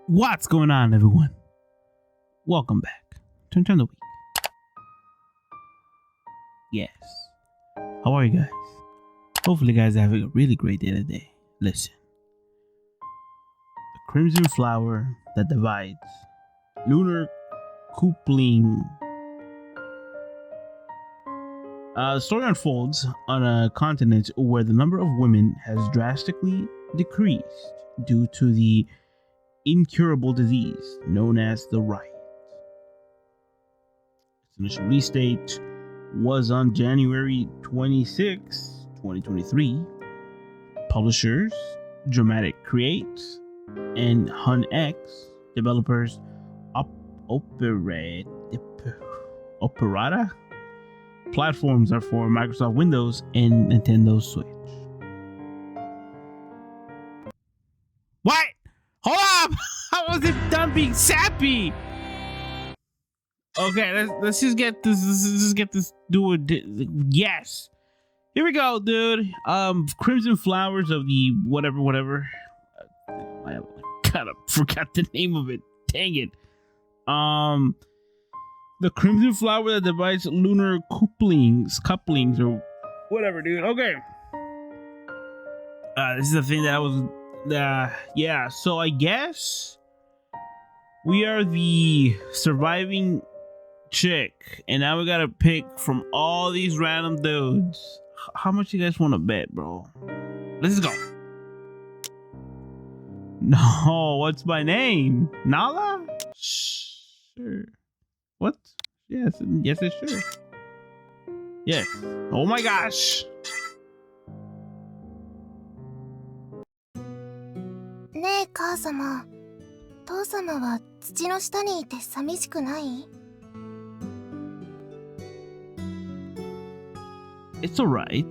What's going on, everyone? Welcome back to Turn the Week. Yes. How are you guys? Hopefully you guys are having a really great day today. Listen. The crimson flower that divides. Lunar Coupling. The story unfolds on a continent where the number of women has drastically decreased due to the incurable disease known as the riot. Its initial release date was on January 26, 2023. Publishers Dramatic Create and HunX. Developers Operata. Platforms are for Microsoft Windows and Nintendo Switch. What? Hold up! How was it done being sappy? Okay, let's just get this. Let's just get this. Yes. Here we go, dude. Crimson Flowers of the whatever. I kind of forgot the name of it. Dang it. The crimson flower that divides lunar couplings or whatever, dude. Okay. This is the thing that I was. Yeah. So I guess we are the surviving chick, and now we gotta pick from all these random dudes. How much you guys want to bet, bro? Let's go. No, what's my name? Nala? Sure. What? Yes, it's sure. Yes. Oh my gosh. ねえ母様、父様は土の下にいて寂しくない？ It's alright.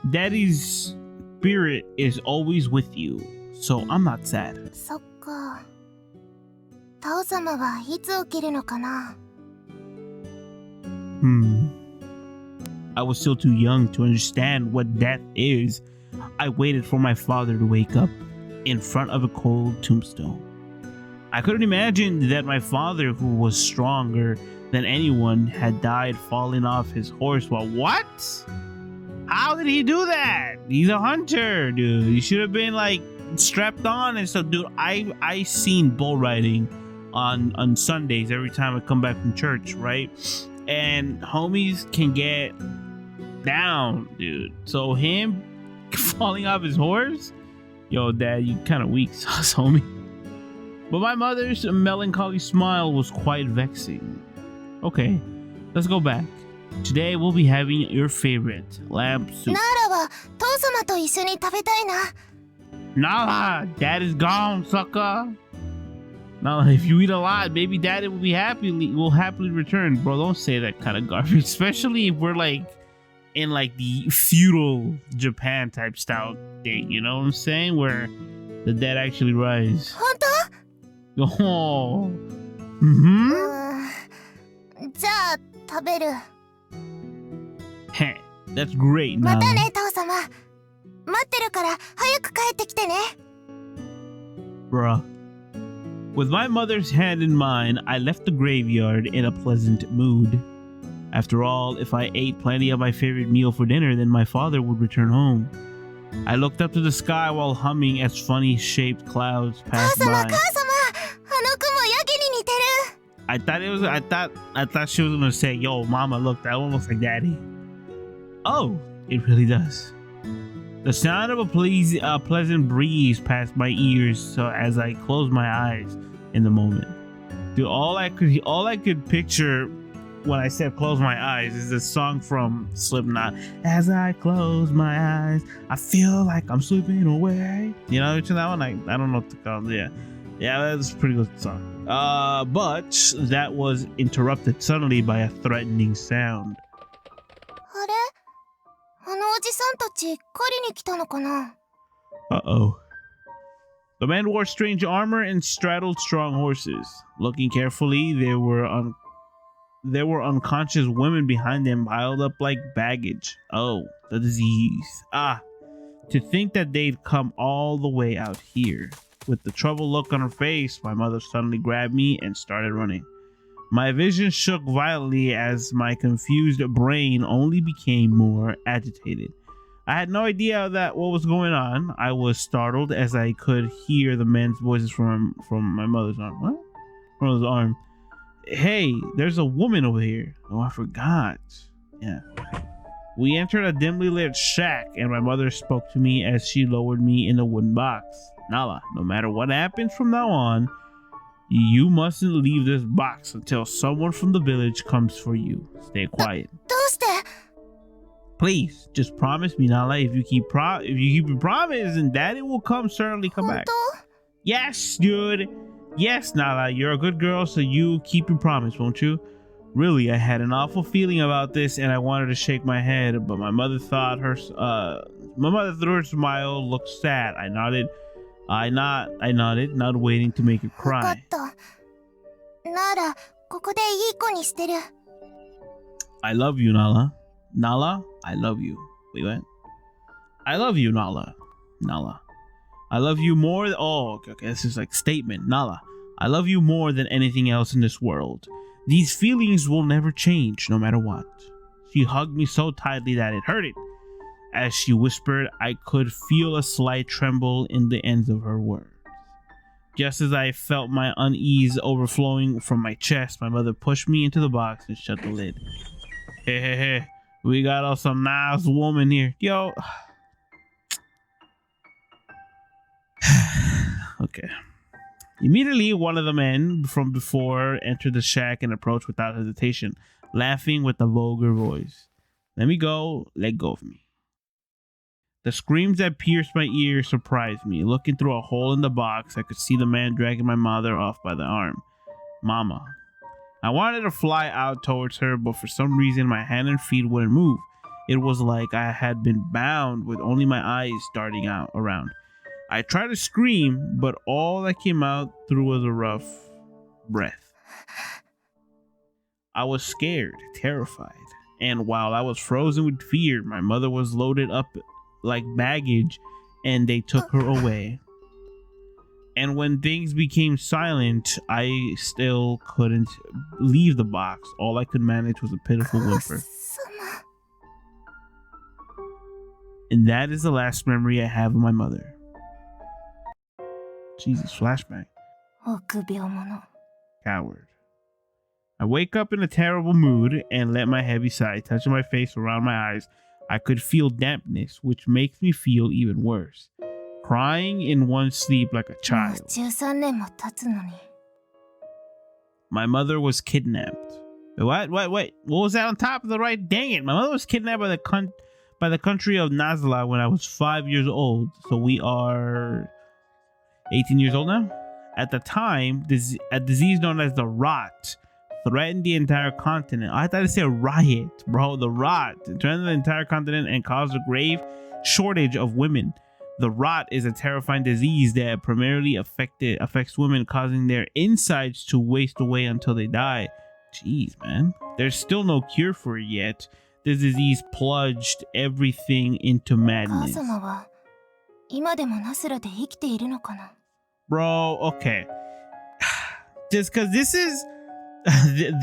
Daddy's spirit is always with you, so I'm not sad. そっか。父様はいつ起きるのかな？ I was still too young to understand what death is. I waited for my father to wake up in front of a cold tombstone. I couldn't imagine that my father, who was stronger than anyone, had died falling off his horse while what? How did he do that? He's a hunter, dude. He should have been like strapped on and stuff, dude. I seen bull riding on Sundays every time I come back from church, right? And homies can get down, dude. So him falling off his horse, yo, dad, you kind of weak sauce, homie. But my mother's melancholy smile was quite vexing. Okay, let's go back. Today we'll be having your favorite lamb soup. ナーラは父様と一緒に食べたいな。 Nala, dad is gone, sucker. Now, if you eat a lot, maybe daddy will happily return. Bro, don't say that kind of garbage. Especially if we're like in like the feudal Japan type style thing. You know what I'm saying? Where the dead actually rise. 本当？ Oh. じゃあ食べる。 Heh, that's great, ま Nala. たね父様。待ってるから早く帰ってきてね。 Bruh. With my mother's hand in mine, I left the graveyard in a pleasant mood. After all, if I ate plenty of my favorite meal for dinner, then my father would return home. I looked up to the sky while humming as funny-shaped clouds passed 母様 by. あの雲ヤギに似てる。 I thought she was gonna say, "Yo, mama, look, that one looks like daddy." Oh, it really does. The sound of a pleasant breeze passed my ears, so as I closed my eyes in the moment. Dude, all I could picture when I said close my eyes is this song from Slipknot. As I close my eyes, I feel like I'm slipping away. You know that one? I don't know what to call it. Yeah, that's a pretty good song. But that was interrupted suddenly by a threatening sound. あれ？あのおじさんたち狩りに来たのかな？ Uh-oh. The men wore strange armor and straddled strong horses. Looking carefully, there were unconscious women behind them piled up like baggage. Oh, the disease. Ah, to think that they'd come all the way out here. With the troubled look on her face, my mother suddenly grabbed me and started running. My vision shook violently as my confused brain only became more agitated. I had no idea what was going on. I was startled as I could hear the men's voices from my mother's arm. What? From mother's arm. Hey, there's a woman over here. Oh, I forgot. Yeah. We entered a dimly lit shack, and my mother spoke to me as she lowered me in a wooden box. Nala, no matter what happens from now on, you mustn't leave this box until someone from the village comes for you. Stay quiet. Please, just promise me, Nala. If you keep your promise, and Daddy will certainly come back. Yes, dude. Yes, Nala. You're a good girl, so you keep your promise, won't you? Really, I had an awful feeling about this, and I wanted to shake my head, but my mother through her smile, looked sad. I nodded. I nodded, not waiting to make her cry. I love you, Nala. Nala, I love you. Wait, what? I love you, Nala. Nala. I love you more. Okay. This is like statement. Nala, I love you more than anything else in this world. These feelings will never change, no matter what. She hugged me so tightly that it hurted. As she whispered, I could feel a slight tremble in the ends of her words. Just as I felt my unease overflowing from my chest, my mother pushed me into the box and shut the lid. Hey, we got some nice woman here. Yo. Okay. Immediately, one of the men from before entered the shack and approached without hesitation, laughing with a vulgar voice. Let go of me. The screams that pierced my ears surprised me. Looking through a hole in the box, I could see the man dragging my mother off by the arm. Mama. I wanted to fly out towards her, but for some reason my hand and feet wouldn't move. It was like I had been bound with only my eyes darting out around. I tried to scream, but all that came out through was a rough breath. I was scared, terrified, and while I was frozen with fear, my mother was loaded up like baggage, and they took her away. And when things became silent, I still couldn't leave the box. All I could manage was a pitiful whimper. And that is the last memory I have of my mother. Jesus, flashback. Coward. I wake up in a terrible mood and let my heavy sigh touch my face around my eyes. I could feel dampness, which makes me feel even worse. Crying in one sleep like a child. My mother was kidnapped. What? What was that on top of the right? Dang it. My mother was kidnapped by the country of Nazla when I was 5 years old. So we are 18 years old now? At the time, a disease known as the rot threatened the entire continent. I thought it said riot, bro. The rot threatened the entire continent and caused a grave shortage of women. The rot is a terrifying disease that primarily affects women, causing their insides to waste away until they die. Jeez, man. There's still no cure for it yet. This disease plunged everything into madness. Bro, okay. Just because this is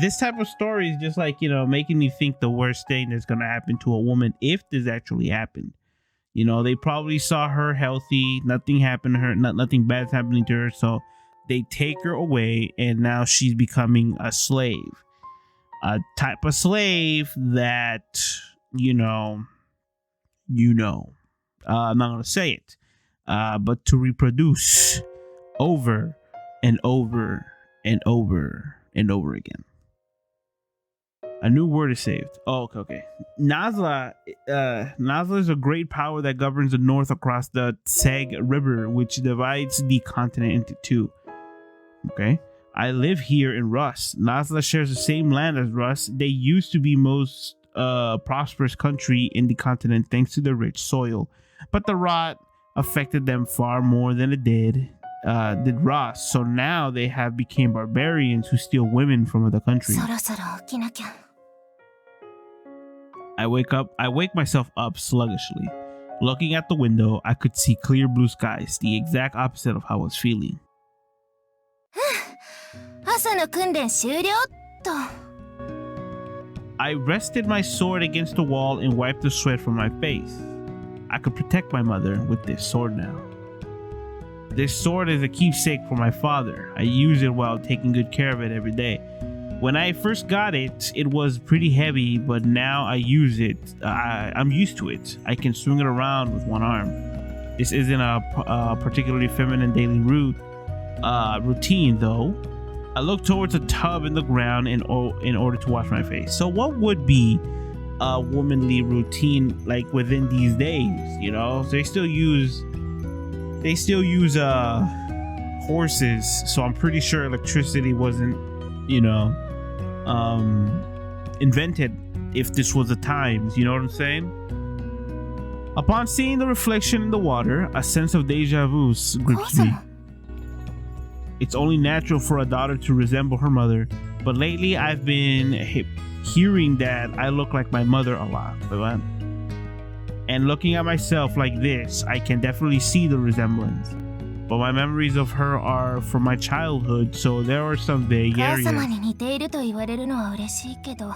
this type of story is just like, making me think the worst thing that's going to happen to a woman if this actually happened. They probably saw her healthy, nothing happened to her, nothing bad's happening to her, so they take her away, and now she's becoming a slave. A type of slave that, I'm not going to say it, but to reproduce over and over and over and over again. A new word is saved. Oh, okay. Nazla is a great power that governs the north across the Seg River, which divides the continent into two. Okay. I live here in Rus. Nazla shares the same land as Rus. They used to be most prosperous country in the continent thanks to the rich soil, but the rot affected them far more than it did Rus. So now they have become barbarians who steal women from other countries. I wake myself up sluggishly. Looking at the window, I could see clear blue skies, the exact opposite of how I was feeling. 朝の訓練終了っと。I rested my sword against the wall and wiped the sweat from my face. I could protect my mother with this sword now. This sword is a keepsake for my father. I use it while taking good care of it every day. When I first got it, it was pretty heavy, but now I use it. I'm used to it. I can swing it around with one arm. This isn't a particularly feminine daily routine, though. I look towards a tub in the ground in order to wash my face. So what would be a womanly routine like within these days? You know, they still use horses, so I'm pretty sure electricity wasn't, you know, invented if this was the times. You know what I'm saying? Upon seeing the reflection in the water, a sense of deja vu grips me. It's only natural for a daughter to resemble her mother, but lately I've been hearing that I look like my mother a lot. And looking at myself like this, I can definitely see the resemblance. But my memories of her are from my childhood, so there are some vague areas. 母様に似ていると言われるのは嬉しいけど、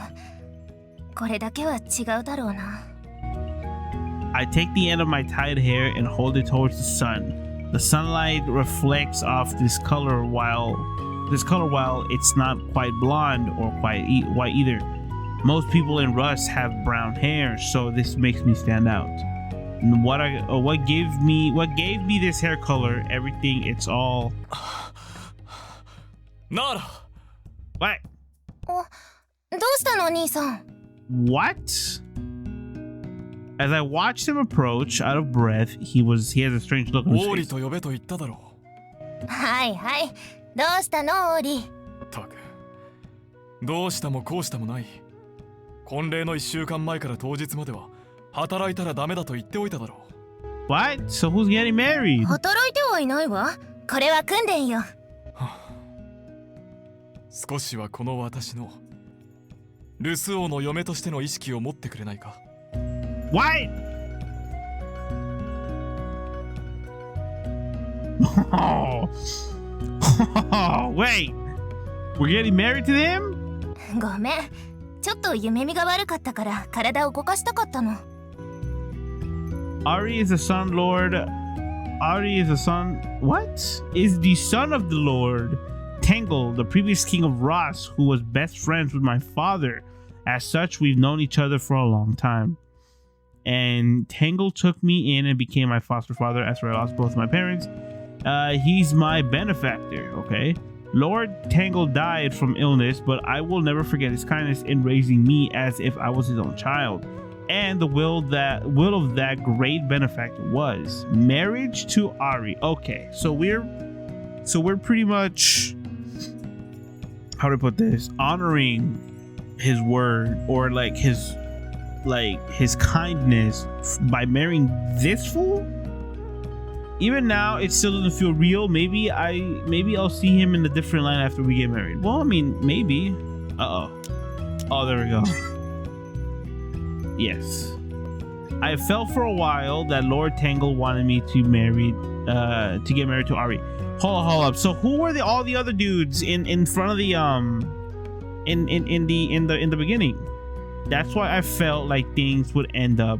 これだけは違うだろうな。I take the end of my tied hair and hold it towards the sun. The sunlight reflects off this color while it's not quite blonde or quite white either. Most people in Rust have brown hair, so this makes me stand out. And what gave me this hair color? Everything. It's all. Nara. What? どうしたのお兄さん？ What? As I watched him approach, out of breath, he has a strange look on his face. と呼べと言っただろう。はいはい。どうしたのオーリー？たく、どうしたもこうしたもない。婚礼の1週間前から当日までは働いたらダメだと言っておいただろう。What? So who's getting married? 働いてはいないわ。これは訓練よ。少しはこの私の留守王の嫁としての意識を持ってくれないか。What? Wait, we're getting married to them? ごめん。ちょっと夢見が悪かったから体を動かしたかったの。Ari is the son lord. Ari is the son. What? Is the son of the lord. Tangle, the previous king of Ross, who was best friends with my father. As such, we've known each other for a long time. And Tangle took me in and became my foster father after I lost both my parents. He's my benefactor, okay? Lord Tangle died from illness, but I will never forget his kindness in raising me as if I was his own child. And the will of that great benefactor was marriage to Ari. Okay, so we're pretty much, how do I put this, honoring his word, or like his kindness by marrying this fool. Even now, it still doesn't feel real. Maybe I'll see him in a different line after we get married. Well, I mean, maybe. Oh, there we go. Yes, I felt for a while that Lord Tangle wanted me to get married to Ari. Hold up. So who were all the other dudes in front of the in the beginning? That's why I felt like things would end up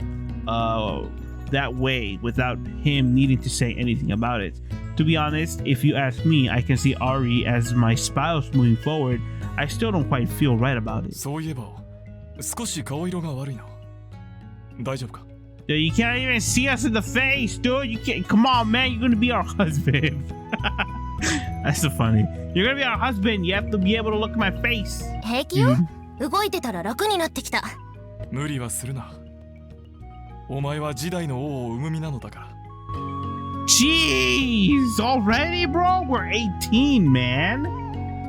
that way without him needing to say anything about it. To be honest, if you ask me, I can see Ari as my spouse moving forward. I still don't quite feel right about it. そういえば、少し顔色が悪いな。大丈夫か? Dude, you can't even see us in the face, dude. You can't. Come on, man. You're gonna be our husband. That's so funny. You're gonna be our husband. You have to be able to look at my face. 平気よ。動いてたら楽になってきた。無理はするな。お前は時代の王を生む身なのだから。Jeez, already, bro? We're 18, man.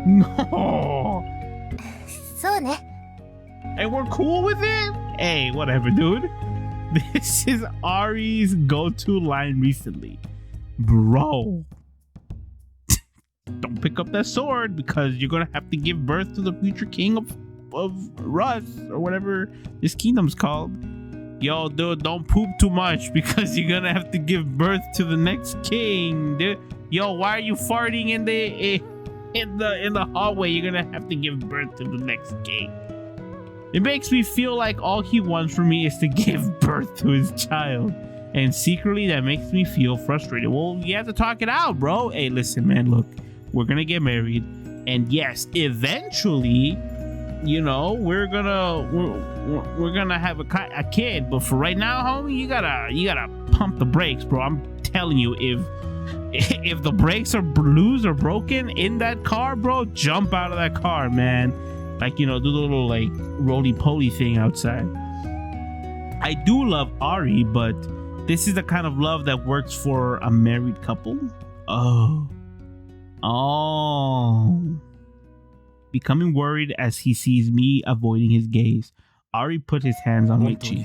No. そうね。And we're cool with it? Hey, whatever, dude. This is Ari's go-to line recently. Bro. Don't pick up that sword because you're gonna have to give birth to the future king of Russ or whatever this kingdom's called. yo, dude, don't poop too much because you're gonna have to give birth to the next king, dude. Yo, why are you farting in the hallway? You're gonna have to give birth to the next king. It makes me feel like all he wants from me is to give birth to his child. And secretly, that makes me feel frustrated. Well, you have to talk it out, bro. Hey, listen, man, look, we're gonna get married. And yes, eventually, you know, we're gonna have a kid. But for right now, homie, you gotta pump the brakes, bro. I'm telling you, if the brakes are loose or broken in that car, bro, jump out of that car, man. Like, you know, do the little like roly-poly thing outside. I do love Ari, but this is the kind of love that works for a married couple. Oh. Becoming worried as he sees me avoiding his gaze, Ari put his hands on my cheek.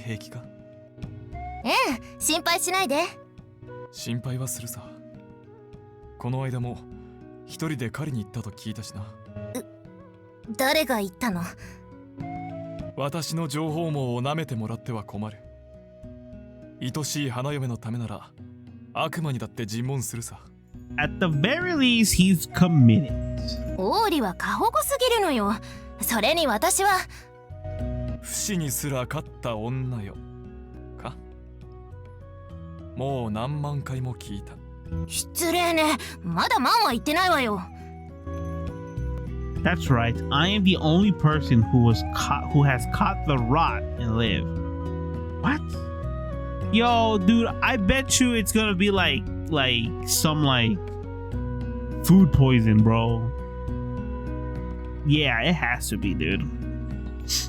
心配しないで。心配はするさ。この間も一人で狩りに行ったと聞いたしな。誰が言ったの？私の情報網を舐めてもらっては困る。愛しい花嫁のためなら悪魔にだって尋問するさ。At the very least, he's committed. オーリは過保護すぎるのよ。それに私は不死にすら勝った女よ。か？もう何万回も聞いた。失礼ね。まだ万は言ってないわよ。That's right. I am the only person who has caught the rot and lived. What? Yo, dude, I bet you it's gonna be like some like food poison, bro. Yeah, it has to be, dude.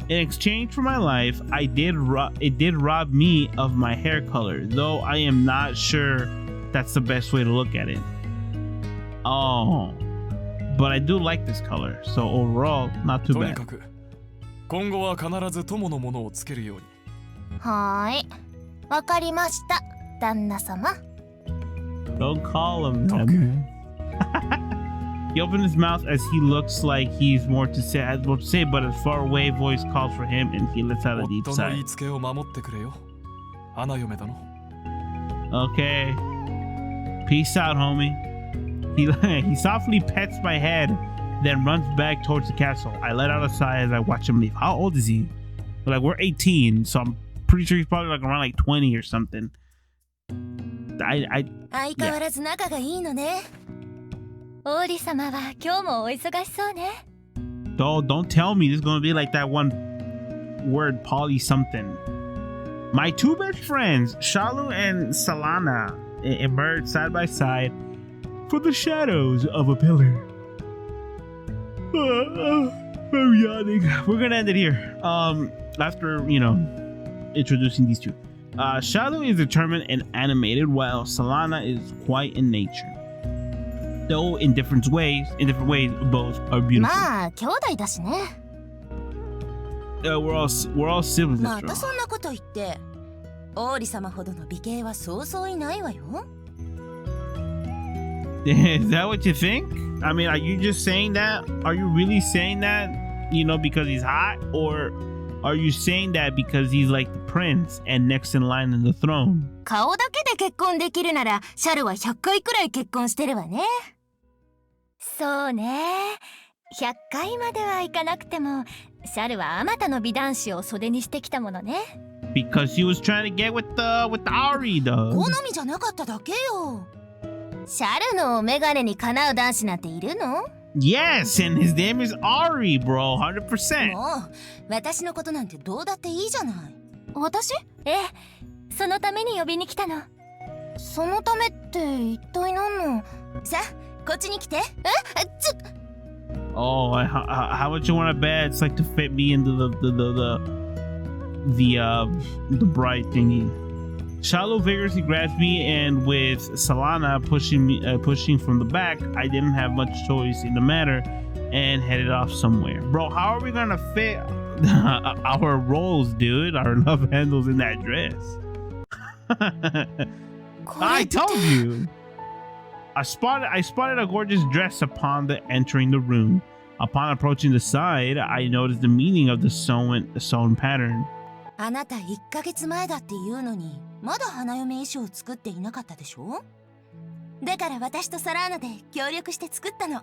In exchange for my life, it did rob me of my hair color, though I am not sure that's the best way to look at it. Oh. But I do like this color, so overall, not too bad. 今後は必ず友のものをつけるように。はーい。わかりました、旦那様。Don't call him that, man. He opens his mouth as he looks like he's more to say, but a faraway voice calls for him, and he lets out a deep sigh. 夫の言いつけを守ってくれよ。花嫁殿。Okay. Peace out, homie. He softly pets my head, then runs back towards the castle. I let out a sigh as I watch him leave. How old is he? Like, we're 18, so I'm pretty sure he's probably like around like 20 or something. Yeah. 相変わらず仲がいいのね。王子様は今日もお忙しそうね。Don't tell me this is gonna be like that one word poly something. My two best friends, Shalu and Salana, emerge side by side from the shadows of a pillar. I'm yawning. We're gonna end it here. After, you know, introducing these two. Shalu is determined and animated, while Salana is quiet in nature. Though in different ways, both are beautiful. まあ兄弟だしね。We're all siblings. またそんなこと言って、王子様ほどの美形はそうそういないわよ。Is that what you think? I mean, are you just saying that? Are you really saying that, you know, because he's hot? Or are you saying that because he's like the prince and next in line in the throne? 顔だけで結婚できるなら、シャルは100回くらい結婚してるわね。そうね。100回まではいかなくても、シャルはあまたの美男子を袖にしてきたものね。Because he was trying to get with the Ari, though. 好みじゃなかっただけよ。シャルのメガネにかなう男子なんているの？ Yes, and his name is Ari, bro. 100%. もう、私のことなんてどうだっていいじゃない。私？ええ、そのために呼びに来たの。そのためって一体何の？さあ、こっちに来て。Oh, how much you want to bet? It's like to fit me into the bright thingy. Shalu vigorously grabs me, and with Salana pushing from the back, I didn't have much choice in the matter and headed off somewhere. Bro, how are we gonna fit our roles, dude? Our love handles in that dress. I told you. I spotted a gorgeous dress upon entering the room. Upon approaching the side, I noticed the meaning of the sewn pattern. あなた1ヶ月前だって言うのにまだ花嫁衣装を作っていなかったでしょ。だから私とサラーナで協力して作ったの。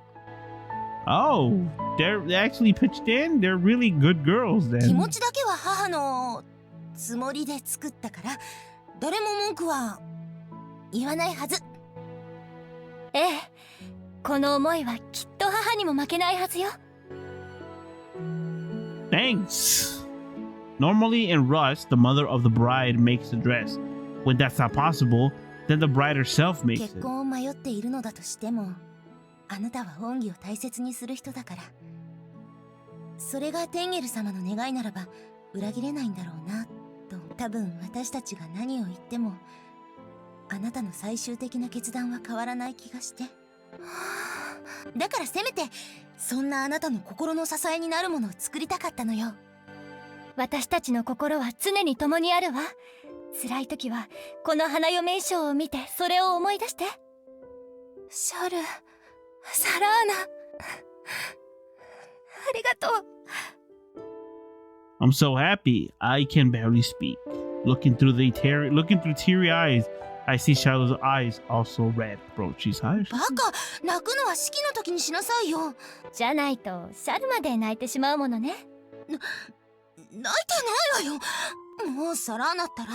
Oh, they actually pitched in. They're really good girls 気 then. 持ちだけは母のつもりで作ったから誰も文句は言わないはず。ええ、この思いはきっと母にも負けないはずよ。 Thanks. Normally in Rust, the mother of the bride makes the dress. When that's not possible, then the bride herself makes 結 it. 婚を迷っているのだとしても、あなたは恩義を大切にする人だから、それがテンゲル様の願いならば裏切れないんだろうなと。多分私たちが何を言ってもあなたの最終的な決断は変わらない気がして、だからせめてそんなあなたの心の支えになるものを作りたかったのよ。私たちの心は常に共にあるわ。辛い時はこの花嫁衣装を見てそれを思い出して。シャル、サラーナ、ありがとう。 I'm so happy. I can barely speak. Looking through teary eyes, I see Shadow's eyes also red. Bro, she's high. バカ、泣くのは式の時にしなさいよ。じゃないとシャルまで泣いてしまうものね。泣いてないわよ。もうサラーナったら。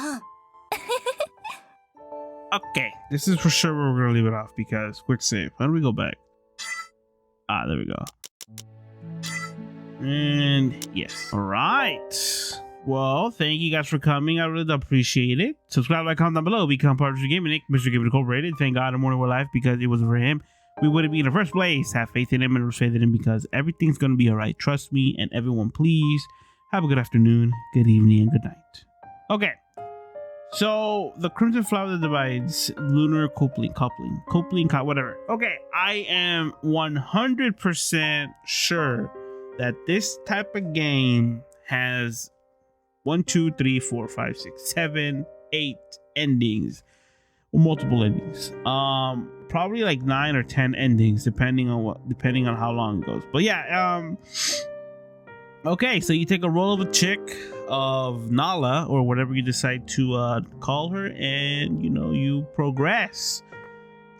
Okay, this is for sure where we're gonna leave it off because quick save. How do we go back? Ah, there we go. And yes. All right. Well, thank you guys for coming. I really appreciate it. Subscribe, like, comment down below. Become part of Mr. Gaming. Nick, Mr. Gaming Incorporated. Thank God I'm more than life because it wasn't for him, we wouldn't be in the first place. Have faith in him and faith in him because everything's gonna be all right. Trust me. And everyone, please have a good afternoon, good evening, and good night. Okay. So the Crimson Flower that divides Lunar Coupling, whatever. Okay, I am 100% sure that this type of game has 1, 2, 3, 4, 5, 6, 7, 8 endings, or multiple endings. Probably like 9 or 10 endings, depending on how long it goes. But yeah, okay, so you take a role of a chick of Nala or whatever you decide to call her, and you progress.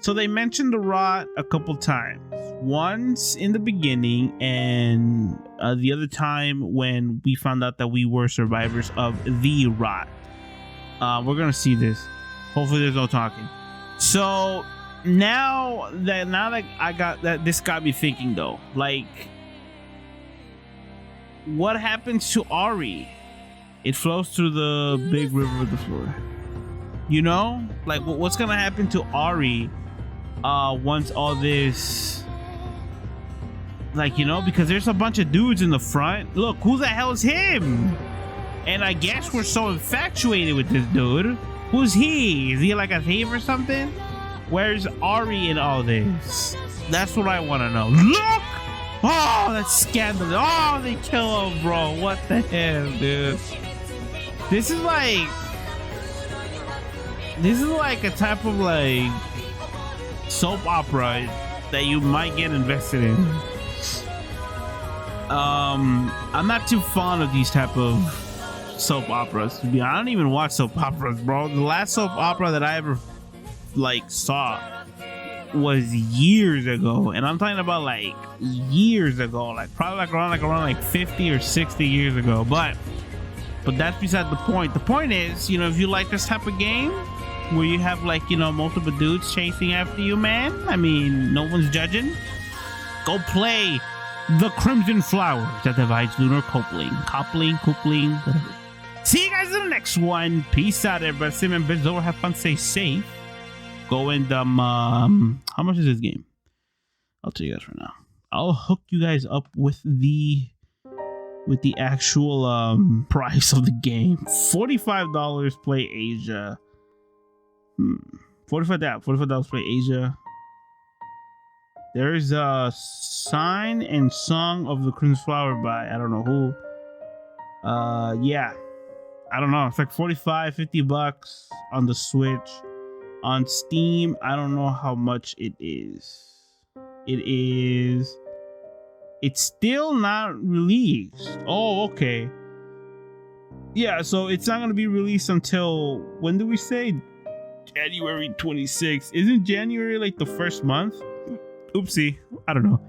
So they mentioned the rot a couple times. Once in the beginning, and the other time when we found out that we were survivors of the rot. We're gonna see this. Hopefully there's no talking. So now that I got that, this got me thinking though, like, what happens to Ari? It flows through the big river of the floor. Like what's gonna happen to Ari once all this, like, because there's a bunch of dudes in the front. Look, who the hell is him? And I guess we're so infatuated with this dude. Who's he? Is he like a thief or something? Where's Ari in all this? That's what I want to know. Look! Oh, that's scandalous. Oh, they kill him, bro. What the hell, dude? This is like a type of like soap opera that you might get invested in. I'm not too fond of these type of soap operas. I don't even watch soap operas, bro. The last soap opera that I ever like saw was years ago, and I'm talking about like years ago, like probably around 50 or 60 years ago. But that's beside the point. The point is, if you like this type of game where you have like multiple dudes chasing after you, man, I mean, no one's judging. Go play the Crimson Flower that divides Lunar Coupling, whatever. See you guys in the next one. Peace out, everybody. Sim and Biz over. Have fun. Stay safe. Go and how much is this game? I'll tell you guys right now. I'll hook you guys up with the actual price of the game. $45 play Asia. $45 play Asia. There's a sign and song of the Crimson Flower by I don't know who. Yeah, I don't know. It's like $45-$50 on the Switch. On Steam, I don't know how much it is. It's still not released. Oh, okay. yeah, so it's not gonna be released until, when do we say? January 26th. Isn't January like the first month? Oopsie, I don't know.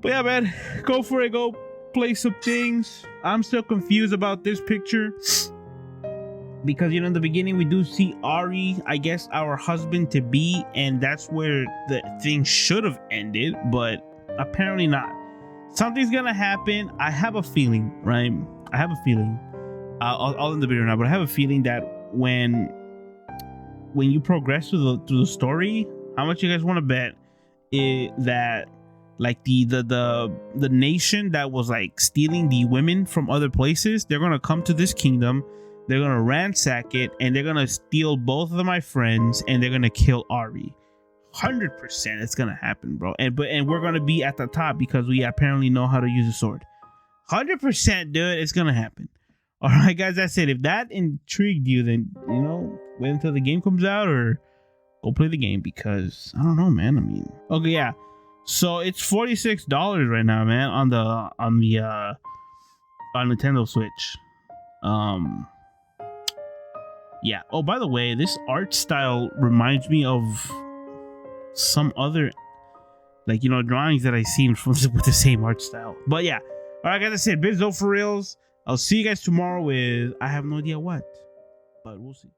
But yeah, man, go for it. Go play some things. I'm still confused about this picture because, you know, in the beginning we do see Ari, I guess our husband to be, and that's where the thing should have ended, but apparently not. Something's gonna happen. I have a feeling, right? I have a feeling. I'll end the video now, but I have a feeling that when you progress through the story, how much you guys want to bet that like the nation that was like stealing the women from other places, they're gonna come to this kingdom, they're gonna ransack it, and they're gonna steal both of my friends, and they're gonna kill Ari. 100% it's gonna happen, bro. And we're gonna be at the top because we apparently know how to use a sword. 100%, dude, it's gonna happen. All right, guys, that's it. If that intrigued you, then, you know, wait until the game comes out or go play the game, because I don't know, man. I mean, okay, yeah. So it's $46 right now, man, on Nintendo Switch. Yeah. Oh, by the way, this art style reminds me of some other, like, you know, drawings that I've seen from with the same art style. But yeah. All right, guys, that's it. Bizzo for reals. I'll see you guys tomorrow with I have no idea what, but we'll see.